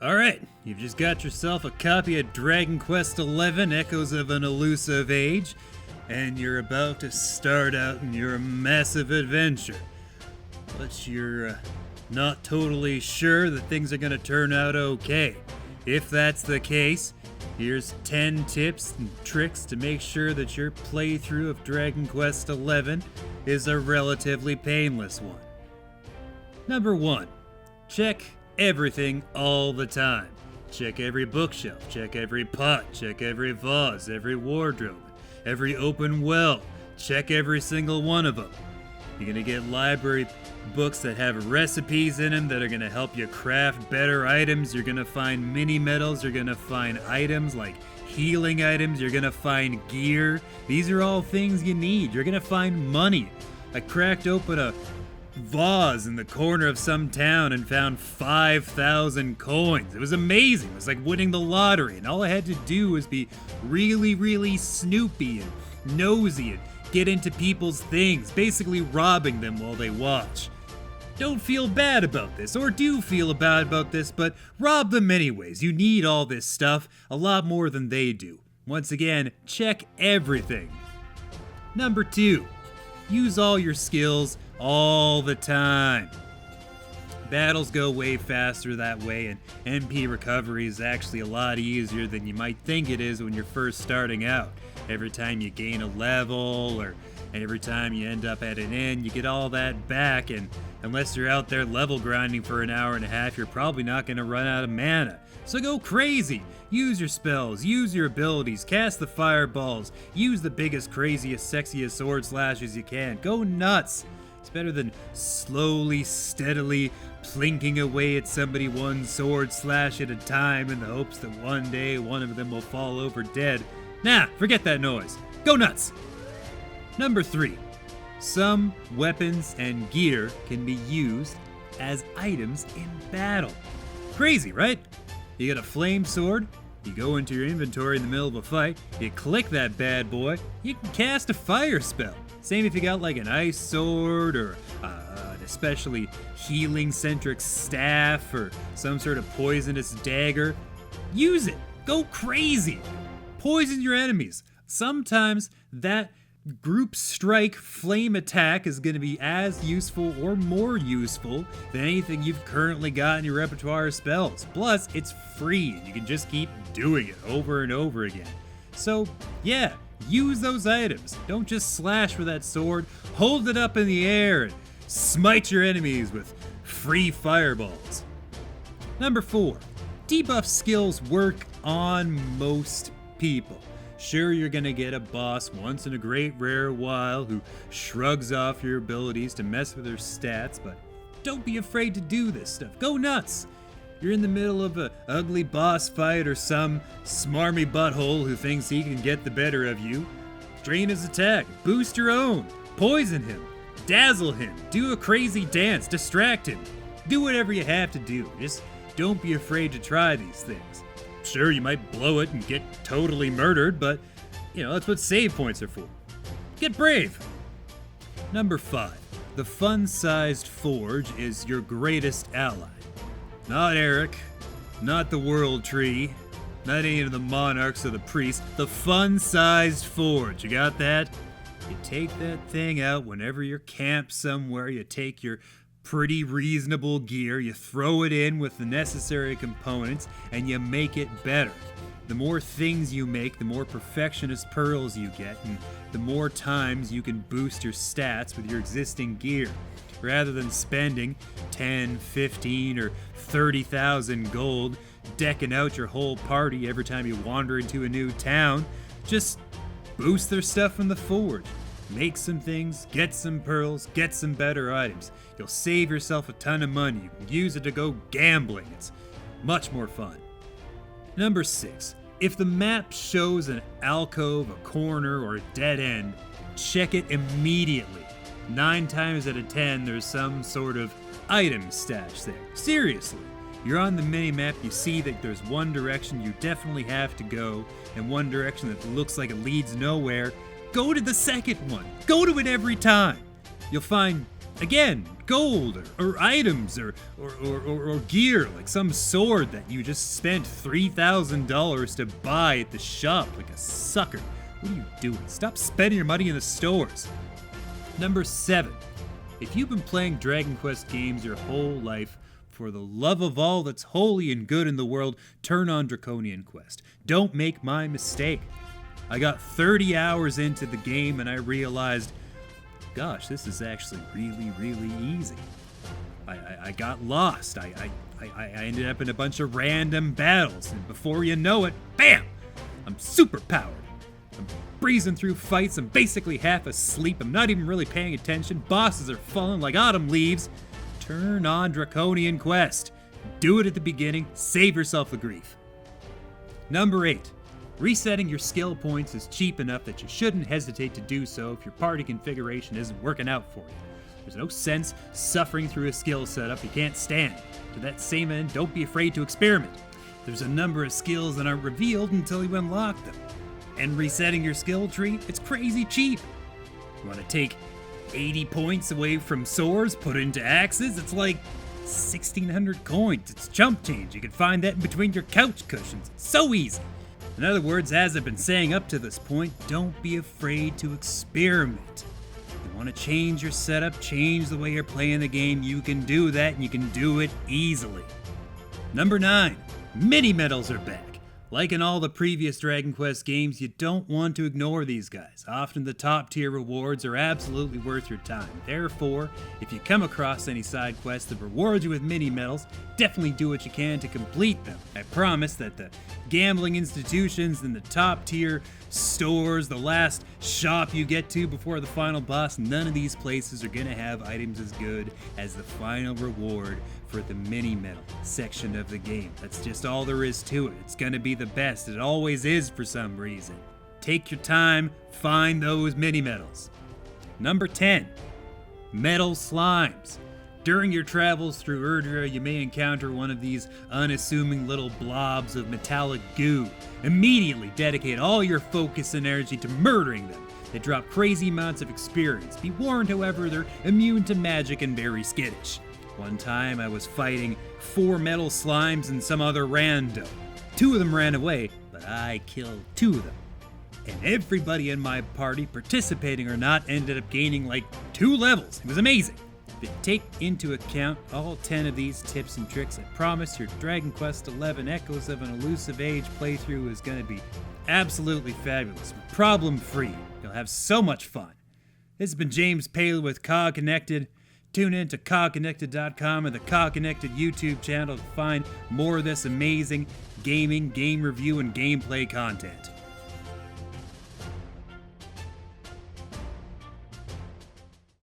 Alright, you've just got yourself a copy of Dragon Quest XI, Echoes of an Elusive Age, and you're about to start out in your massive adventure. But you're not totally sure that things are going to turn out okay. If that's the case, here's 10 tips and tricks to make sure that your playthrough of Dragon Quest XI is a relatively painless one. Number 1. Check everything all the time. Check every bookshelf, check every pot, check every vase, every wardrobe, every open well. Check every single one of them. You're gonna get library books that have recipes in them that are gonna help you craft better items. You're gonna find mini medals, you're gonna find items like healing items, you're gonna find gear. These are all things you need. You're gonna find money. I cracked open a vase in the corner of some town and found 5,000 coins. It was amazing. It was like winning the lottery, and all I had to do was be really snoopy and nosy and get into people's things, basically robbing them while they watch. Don't feel bad about this, or do feel bad about this, but rob them anyways. You need all this stuff a lot more than they do. Once again, check everything. Number 2, use all your skills all the time. Battles go way faster that way, and MP recovery is actually a lot easier than you might think it is when you're first starting out. Every time you gain a level, or every time you end up at an end, you get all that back, and unless you're out there level grinding for an hour and a half, you're probably not going to run out of mana. So go crazy! Use your spells, use your abilities, cast the fireballs, use the biggest, craziest, sexiest sword slashes you can. Go nuts! It's better than slowly, steadily plinking away at somebody one sword slash at a time in the hopes that one day one of them will fall over dead. Nah, forget that noise. Go nuts! Number 3. Some weapons and gear can be used as items in battle. Crazy, right? You get a flame sword, you go into your inventory in the middle of a fight, you click that bad boy, you can cast a fire spell. Same if you got like an ice sword, or an especially healing-centric staff, or some sort of poisonous dagger. Use it! Go crazy! Poison your enemies. Sometimes that group strike flame attack is going to be as useful or more useful than anything you've currently got in your repertoire of spells. Plus, it's free, and you can just keep doing it over and over again. So, yeah, use those items. Don't just slash with that sword. Hold it up in the air and smite your enemies with free fireballs. Number 4, debuff skills work on most people. Sure, you're gonna get a boss once in a great rare while who shrugs off your abilities to mess with their stats, but don't be afraid to do this stuff. Go nuts! You're in the middle of an ugly boss fight or some smarmy butthole who thinks he can get the better of you. Drain his attack, boost your own, poison him, dazzle him, do a crazy dance, distract him. Do whatever you have to do. Just don't be afraid to try these things. Sure, you might blow it and get totally murdered, but, that's what save points are for. Get brave! Number 5. The Funsized Forge is your greatest ally. Not Eric, not the World Tree, not any of the monarchs or the priests. The Funsized Forge, you got that? You take that thing out whenever you're camped somewhere, you take your pretty reasonable gear, you throw it in with the necessary components, and you make it better. The more things you make, the more perfectionist pearls you get, and the more times you can boost your stats with your existing gear. Rather than spending 10, 15, or 30,000 gold decking out your whole party every time you wander into a new town, just boost their stuff from the forge. Make some things, get some pearls, get some better items. You'll save yourself a ton of money. You can use it to go gambling. It's much more fun. Number 6. If the map shows an alcove, a corner, or a dead end, check it immediately. 9 times out of 10, there's some sort of item stashed there. Seriously. You're on the mini-map, you see that there's one direction you definitely have to go, and one direction that looks like it leads nowhere. Go to the second one. Go to it every time. You'll find Again, gold or items or gear, like some sword that you just spent $3,000 to buy at the shop like a sucker. What are you doing? Stop spending your money in the stores. Number 7. If you've been playing Dragon Quest games your whole life, for the love of all that's holy and good in the world, turn on Draconian Quest. Don't make my mistake. I got 30 hours into the game and I realized, gosh, this is actually really, really easy. I got lost. I ended up in a bunch of random battles, and before you know it, bam! I'm super powered. I'm breezing through fights. I'm basically half asleep. I'm not even really paying attention. Bosses are falling like autumn leaves. Turn on Draconian Quest. Do it at the beginning. Save yourself the grief. Number 8. Resetting your skill points is cheap enough that you shouldn't hesitate to do so if your party configuration isn't working out for you. There's no sense suffering through a skill setup you can't stand. To that same end, don't be afraid to experiment. There's a number of skills that aren't revealed until you unlock them. And resetting your skill tree, it's crazy cheap. You want to take 80 points away from swords, put it into axes? It's like 1,600 coins. It's chump change. You can find that in between your couch cushions. It's so easy. In other words, as I've been saying up to this point, don't be afraid to experiment. You want to change your setup, change the way you're playing the game, you can do that, and you can do it easily. Number 9, mini medals are back. Like in all the previous Dragon Quest games, you don't want to ignore these guys. Often the top tier rewards are absolutely worth your time. Therefore, if you come across any side quests that reward you with mini medals, definitely do what you can to complete them. I promise that the gambling institutions and the top tier stores, the last shop you get to before the final boss, none of these places are going to have items as good as the final reward for the mini medal section of the game. That's just all there is to it. It's going to be the best. It always is for some reason. Take your time, find those mini medals. Number 10, metal slimes. During your travels through Erdrea, you may encounter one of these unassuming little blobs of metallic goo. Immediately dedicate all your focus and energy to murdering them. They drop crazy amounts of experience. Be warned, however, they're immune to magic and very skittish. One time I was fighting 4 metal slimes and some other rando. 2 of them ran away, but I killed 2 of them. And everybody in my party, participating or not, ended up gaining like 2 levels. It was amazing. If you take into account all 10 of these tips and tricks, I promise your Dragon Quest XI Echoes of an Elusive Age playthrough is going to be absolutely fabulous, problem-free. You'll have so much fun. This has been James Paley with COGconnected. Tune in to COGconnected.com and the COGconnected YouTube channel to find more of this amazing gaming, game review, and gameplay content.